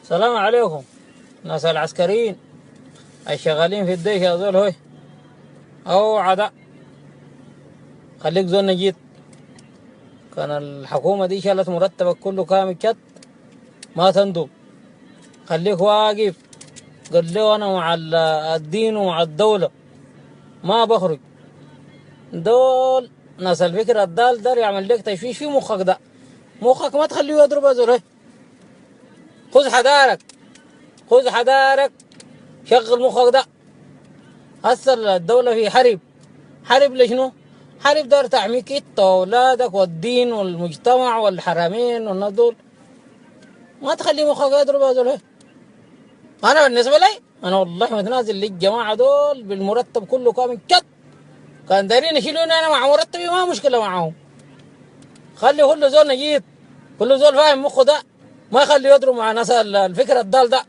السلام عليكم. ناس العسكريين الشغالين في الديش هذول هوي او عدا خليك زول نجيت. كان الحكومة دي شالت مرتبك كله كامل شت ما تندم. خليك واقف. قال له انا مع الدين ومع الدولة ما بخرج. دول ناس الفكر الدال دار يعمل لك تشويش في مخك ده. مخك ما تخليه يضرب هذول هوي. خذ حذارك، خذ حذارك، شغل مخك ده. هسه الدولة في حرب. حرب لشنو؟ حرب دار تعميك انت واولادك والدين والمجتمع والحرمين والناس دول. ما تخلي مخك يضرب هذول. انا بالنسبه لي انا والله متنازل للجماعه دول بالمرتب كله كامل كت. كان دارين يشيلوني انا مع مرتبي ما مشكله معاهم. خلي كل زول نجيب، كل زول فاهم مخه ده، ما يخلي يضرب مع ناس الفكره الضال ده.